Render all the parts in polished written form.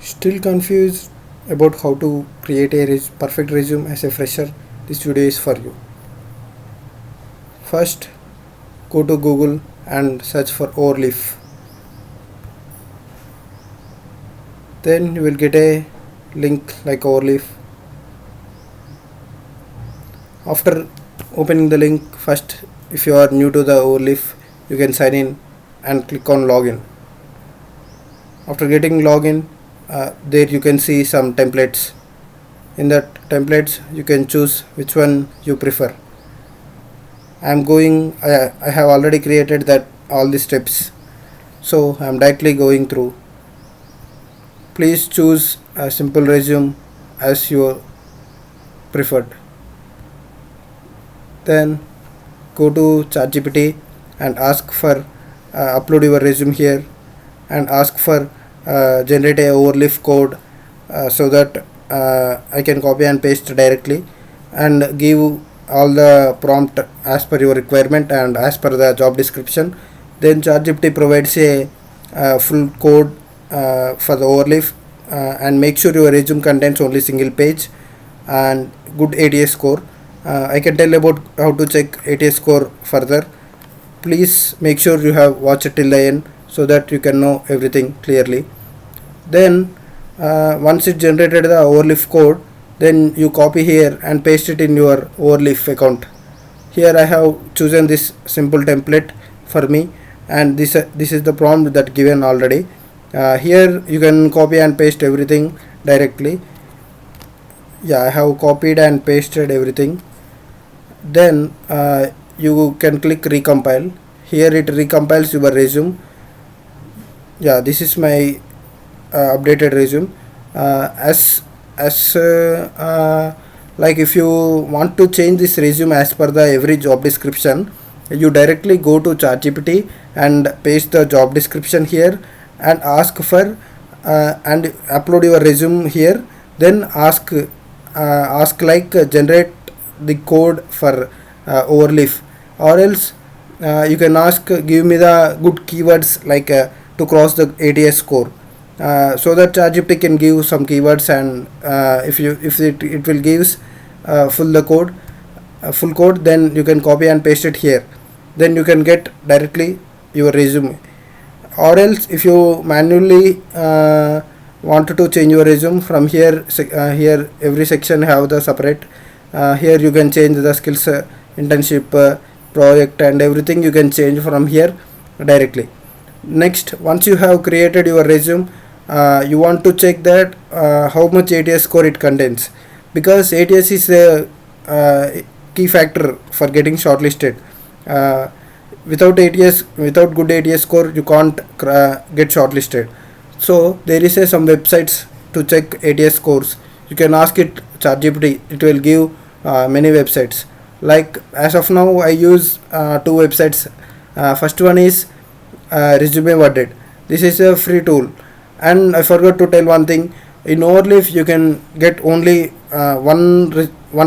Still confused about how to create a perfect resume as a fresher? This video is for you. First, go to Google and search for Overleaf. Then you will get a link like Overleaf. After opening the link, first, if you are new to the Overleaf, you can sign in and click on login. After getting login, there you can see some templates. In that templates you can choose which one you prefer. I have already created that all the steps, so I am directly going through. Please choose a simple resume as your preferred. Then go to ChatGPT and ask for upload your resume here, and ask for generate a Overleaf code so that I can copy and paste directly, and give all the prompt as per your requirement and as per the job description. Then ChatGPT provides a full code for the Overleaf, and make sure your resume contains only single page and good ATS score. I can tell about how to check ATS score further. Please make sure you have watched it till the end so that you can know everything clearly. Then once it generated the Overleaf code, then you copy here and paste it in your Overleaf account. Here I have chosen this simple template for me, and this is the prompt that given already. Here you can copy and paste everything directly. Yeah, I have copied and pasted everything. Then you can click recompile. Here it recompiles your resume. Yeah, this is my updated resume. Like if you want to change this resume as per the every job description, you directly go to ChatGPT and paste the job description here, and ask for and upload your resume here. Then ask like generate the code for Overleaf, or else you can ask give me the good keywords like to cross the ATS score, so that ChatGPT can give some keywords, and if it will gives full code, then you can copy and paste it here. Then you can get directly your resume. Or else if you manually wanted to change your resume, from here here every section have the separate. Here you can change the skills, internship, project, and everything you can change from here directly. Next, once you have created your resume, you want to check that how much ATS score it contains, because ATS is a key factor for getting shortlisted. Without good ATS score, you can't get shortlisted. So there is some websites to check ATS scores. You can ask it ChatGPT. It will give many websites. Like as of now, I use two websites. First one is Resume Worded. This is a free tool. And I forgot to tell one thing. In Overleaf, you can get only one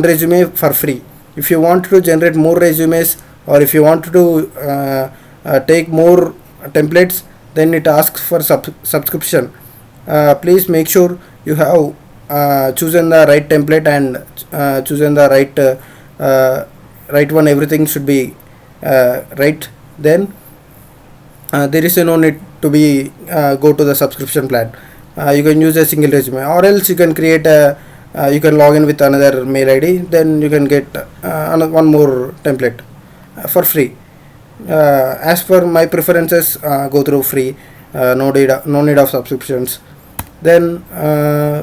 resume for free. If you want to generate more resumes, or if you want to take more templates, then it asks for subscription. Please make sure you have chosen the right template and chosen the right one. Everything should be right. Then there is no need to be go to the subscription plan. You can use a single resume, or else you can create you can log in with another mail ID. Then you can get one more template for free. As per my preferences, go through free. No need of subscriptions. Then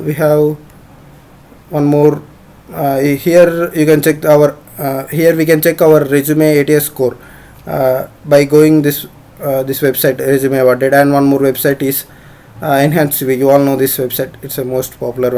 we have one more. Here you can check here we can check our resume ATS score by going this website, Resume Awarded, and one more website is Enhanced CV. You all know this website. It's the most popular one.